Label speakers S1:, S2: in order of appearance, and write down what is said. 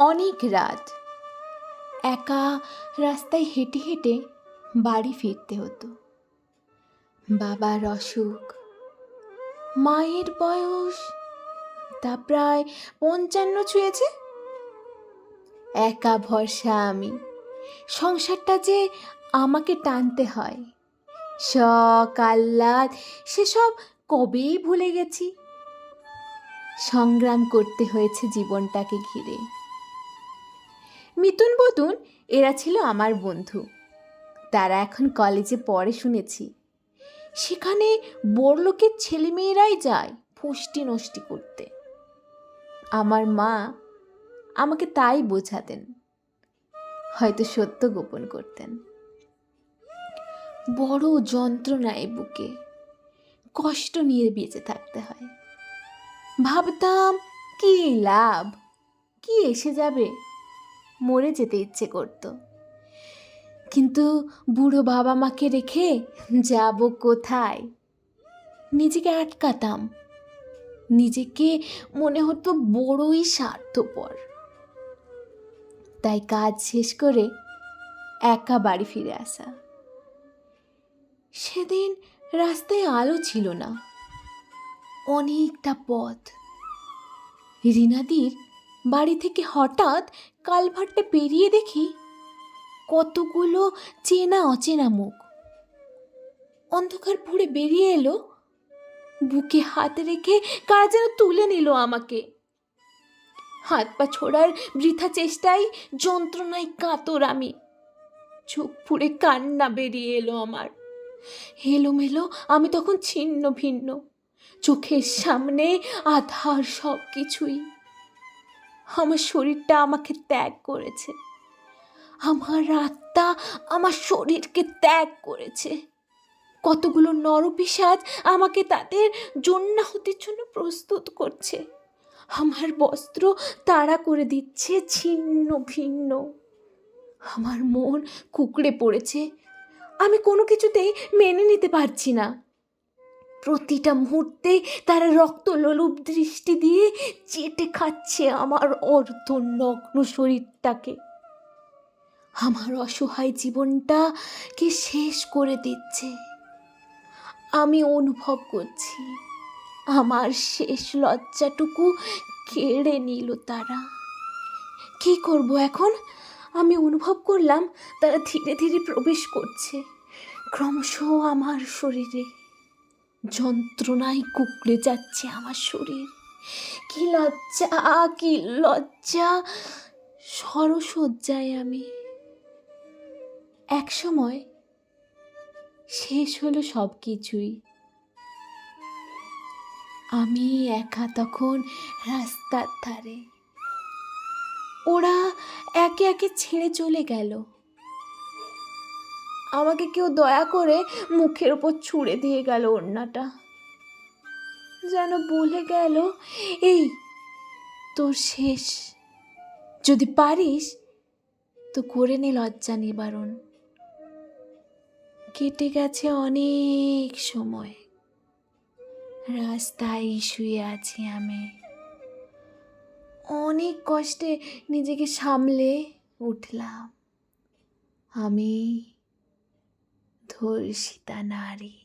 S1: অনেক রাত একা রাস্তায় হেঁটে হেঁটে বাড়ি ফিরতে হতো। বাবার অসুখ, মায়ের বয়স তা প্রায় 55 ছুঁয়েছে। একা ভরসা আমি, সংসারটা যে আমাকে টানতে হয়। শখ আহ্লাদ সেসব কবেই ভুলে গেছি। সংগ্রাম করতে হয়েছে জীবনটাকে ঘিরে। মিতুন বতুন এরা ছিল আমার বন্ধু। তারা এখন কলেজে পড়ে শুনেছি। সেখানে বড়লোকের ছেলেমেয়েরাই যায় ফষ্টি নষ্টি করতে। আমার মা আমাকে তাই বোঝাতেন, হয়তো সত্য গোপন করতেন। বড় যন্ত্রণায় বুকে কষ্ট নিয়ে বেঁচে থাকতে হয়। ভাবতাম কি লাভ, কি এসে যাবে, মরে যেতে ইচ্ছে করত। কিন্তু বুড়ো বাবা মাকে রেখে যাব কোথায়? নিজেকে আটকাতাম, নিজেকে মনে হতো বড়ই স্বার্থপর। তাই কাজ শেষ করে একা বাড়ি ফিরে আসা। সেদিন রাস্তায় আলো ছিল না, অনেকটা পথ। রিনাদির বাড়ি থেকে হঠাৎ কালভার্টে পেরিয়ে দেখি কতগুলো চেনা অচেনা মুখ। অন্ধকার পুড়ে বেরিয়ে এলো, বুকে হাত রেখে কারা যেন তুলে নিল আমাকে। হাত পা ছোড়ার বৃথা চেষ্টায় যন্ত্রণায় কাতর আমি। চোখ পুড়ে কান্না বেরিয়ে এলো আমার। এলোমেলো আমি তখন ছিন্ন ভিন্ন, চোখের সামনে আধার সব কিছুই। আমার শরীরটা আমাকে ত্যাগ করেছে, আমার আত্মা আমার শরীরকে ত্যাগ করেছে। কতগুলো নরপিশাচ আমাকে তাদের যজ্ঞাহুতির জন্য প্রস্তুত করছে। আমার বস্ত্র তাড়া করে দিচ্ছে ছিন্ন ভিন্ন। আমার মন কুঁকড়ে পড়েছে, আমি কোনো কিছুতেই মেনে নিতে পারছি না। প্রতিটা মুহূর্তে তারা রক্তলোলুপ দৃষ্টি দিয়ে চেটে খাচ্ছে আমার অর্ধনগ্ন শরীরটাকে। আমার অসহায় জীবনটাকে শেষ করে দিচ্ছে। আমি অনুভব করছি আমার শেষ লজ্জাটুকু কেড়ে নিল তারা। কি করব এখন? আমি অনুভব করলাম তারা ধীরে ধীরে প্রবেশ করছে ক্রমশ আমার শরীরে। যন্ত্রণায় কুঁকড়ে যাচ্ছে আমার শরীর। কি লজ্জা, কি লজ্জা! সরসজ্জায় আমি। এক সময় শেষ হলো সব কিছুই। আমি একা তখন রাস্তার ধারে। ওরা একে একে ছেড়ে চলে গেল। আমাকে কেউ দয়া করে মুখের ওপর ছুঁড়ে দিয়ে গেল ওড়নাটা, যেন বলে গেল, এই তোর শেষ, যদি পারিস তো করে নে লজ্জা নিবারণ। কেটে গেছে অনেক সময়, রাস্তায় শুয়ে আছি আমি। অনেক কষ্টে নিজেকে সামলে উঠলাম। আমি ধর্ষিতা নারী।